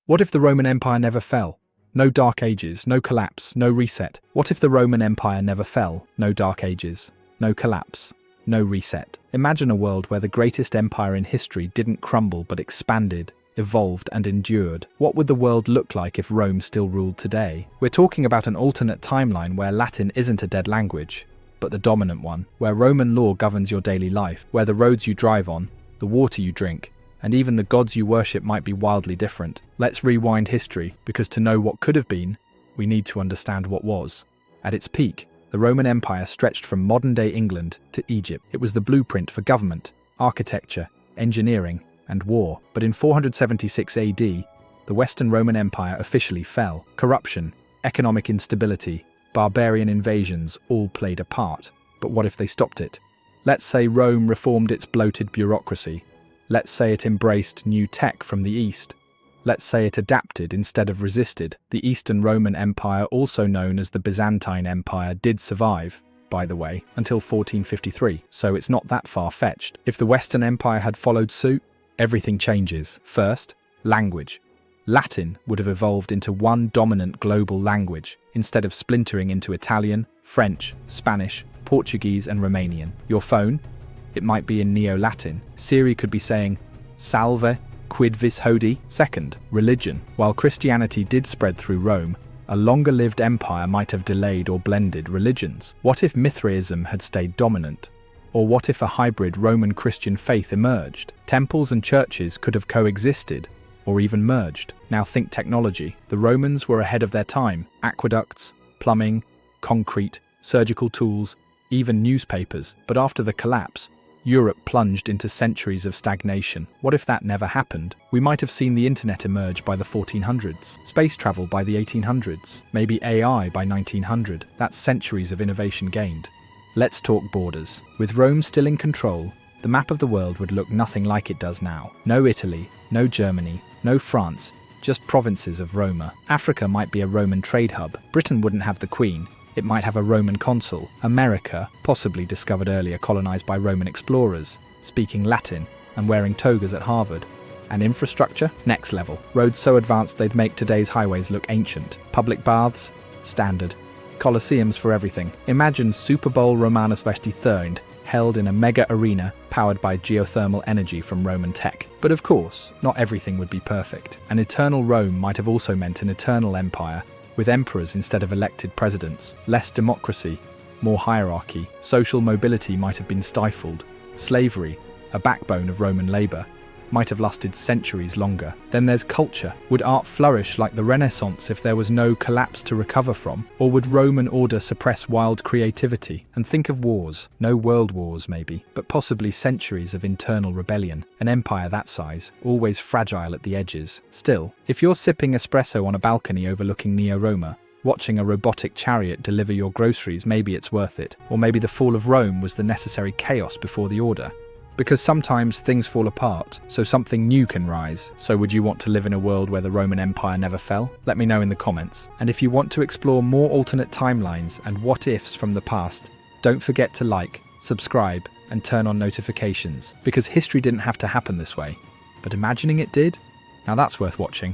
What if the Roman Empire never fell? No dark ages, no collapse, no reset. What if the Roman Empire never fell? No dark ages, no collapse, no reset. Imagine a world where the greatest empire in history didn't crumble but expanded, evolved and endured. What would the world look like if Rome still ruled today? We're talking about an alternate timeline where Latin isn't a dead language, but the dominant one, where Roman law governs your daily life, where the roads you drive on, the water you drink, and even the gods you worship might be wildly different. Let's rewind history, because to know what could have been, we need to understand what was. At its peak, the Roman Empire stretched from modern-day England to Egypt. It was the blueprint for government, architecture, engineering, and war. But in 476 AD, the Western Roman Empire officially fell. Corruption, economic instability, barbarian invasions all played a part. But what if they stopped it? Let's say Rome reformed its bloated bureaucracy. Let's say it embraced new tech from the East. Let's say it adapted instead of resisted. The Eastern Roman Empire, also known as the Byzantine Empire, did survive, by the way, until 1453, so it's not that far-fetched. If the Western Empire had followed suit, everything changes. First, language. Latin would have evolved into one dominant global language, instead of splintering into Italian, French, Spanish, Portuguese and Romanian. Your phone? It might be in Neo-Latin. Siri could be saying, "Salve, quid vis hodie?" Second, religion. While Christianity did spread through Rome, a longer-lived empire might have delayed or blended religions. What if Mithraism had stayed dominant? Or what if a hybrid Roman Christian faith emerged? Temples and churches could have coexisted, or even merged. Now think technology. The Romans were ahead of their time. Aqueducts, plumbing, concrete, surgical tools, even newspapers. But after the collapse, Europe plunged into centuries of stagnation. What if that never happened? We might have seen the internet emerge by the 1400s, space travel by the 1800s, maybe AI by 1900. That's centuries of innovation gained. Let's talk borders. With Rome still in control, the map of the world would look nothing like it does now. No Italy, no Germany, no France, just provinces of Roma. Africa might be a Roman trade hub. Britain wouldn't have the Queen. It might have a Roman consul. America, possibly discovered earlier, colonized by Roman explorers, speaking Latin and wearing togas at Harvard. And infrastructure? Next level. Roads so advanced they'd make today's highways look ancient. Public baths? Standard. Colosseums for everything. Imagine Super Bowl Romanus III held in a mega arena powered by geothermal energy from Roman tech. But of course, not everything would be perfect. An eternal Rome might have also meant an eternal empire, with emperors instead of elected presidents, less democracy, more hierarchy. Social mobility might have been stifled. Slavery, a backbone of Roman labour, might have lasted centuries longer. Then there's culture. Would art flourish like the Renaissance if there was no collapse to recover from? Or would Roman order suppress wild creativity? And think of wars. No world wars maybe, but possibly centuries of internal rebellion. An empire that size, always fragile at the edges. Still, if you're sipping espresso on a balcony overlooking Neo-Roma, watching a robotic chariot deliver your groceries, maybe it's worth it. Or maybe the fall of Rome was the necessary chaos before the order. Because sometimes things fall apart, so something new can rise. So would you want to live in a world where the Roman Empire never fell? Let me know in the comments. And if you want to explore more alternate timelines and what-ifs from the past, don't forget to like, subscribe, and turn on notifications. Because history didn't have to happen this way. But imagining it did? Now that's worth watching.